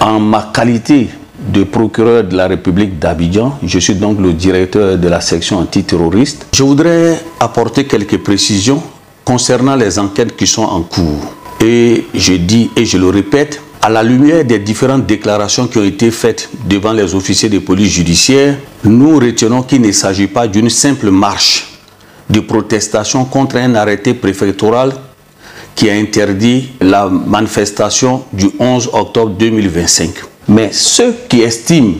En ma qualité de procureur de la République d'Abidjan, je suis donc le directeur de la section antiterroriste. Je voudrais apporter quelques précisions concernant les enquêtes qui sont en cours. Et je dis et je le répète, à la lumière des différentes déclarations qui ont été faites devant les officiers de police judiciaire, nous retenons qu'il ne s'agit pas d'une simple marche de protestation contre un arrêté préfectoral qui a interdit la manifestation du 11 octobre 2025. Mais ceux qui estiment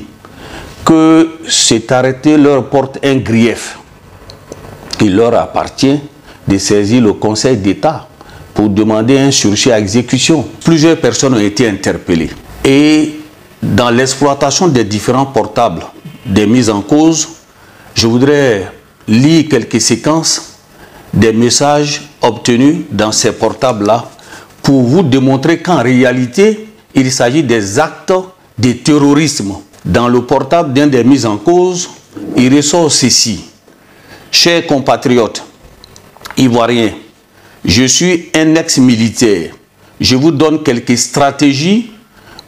que cet arrêté leur porte un grief, il leur appartient de saisir le Conseil d'État pour demander un sursis à exécution. Plusieurs personnes ont été interpellées. Et dans l'exploitation des différents portables des mises en cause, je voudrais lire quelques séquences des messages obtenus dans ces portables-là pour vous démontrer qu'en réalité, il s'agit des actes de terrorisme. Dans le portable d'un des mises en cause, il ressort ceci. Chers compatriotes ivoiriens, je suis un ex-militaire. Je vous donne quelques stratégies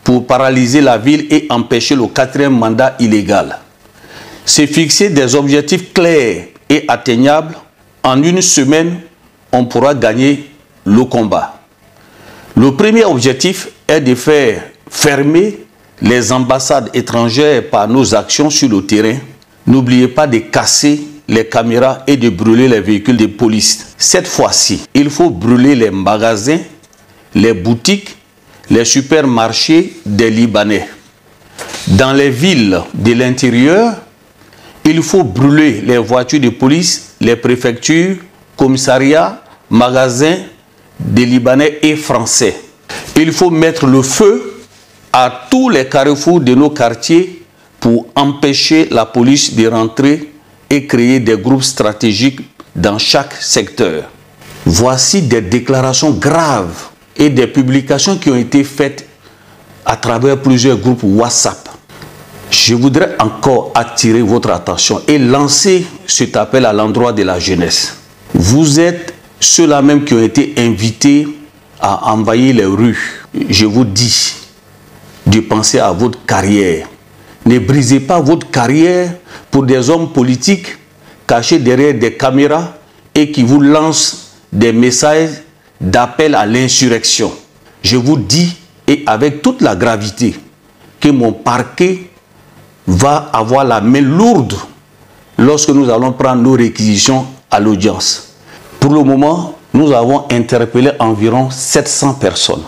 pour paralyser la ville et empêcher le 4e mandat illégal. C'est fixer des objectifs clairs et atteignables. En une semaine, on pourra gagner le combat. Le premier objectif est de faire fermer les ambassades étrangères par nos actions sur le terrain. N'oubliez pas de casser les caméras et de brûler les véhicules de police. Cette fois-ci, il faut brûler les magasins, les boutiques, les supermarchés des Libanais. Dans les villes de l'intérieur, il faut brûler les voitures de police, les préfectures, commissariats, magasins des Libanais et Français. Il faut mettre le feu à tous les carrefours de nos quartiers pour empêcher la police de rentrer et créer des groupes stratégiques dans chaque secteur. Voici des déclarations graves et des publications qui ont été faites à travers plusieurs groupes WhatsApp. Je voudrais encore attirer votre attention et lancer cet appel à l'endroit de la jeunesse. Vous êtes ceux-là même qui ont été invités à envahir les rues. Je vous dis de penser à votre carrière. Ne brisez pas votre carrière pour des hommes politiques cachés derrière des caméras et qui vous lancent des messages d'appel à l'insurrection. Je vous dis, et avec toute la gravité, que mon parquet va avoir la main lourde lorsque nous allons prendre nos réquisitions à l'audience. Pour le moment, nous avons interpellé environ 700 personnes.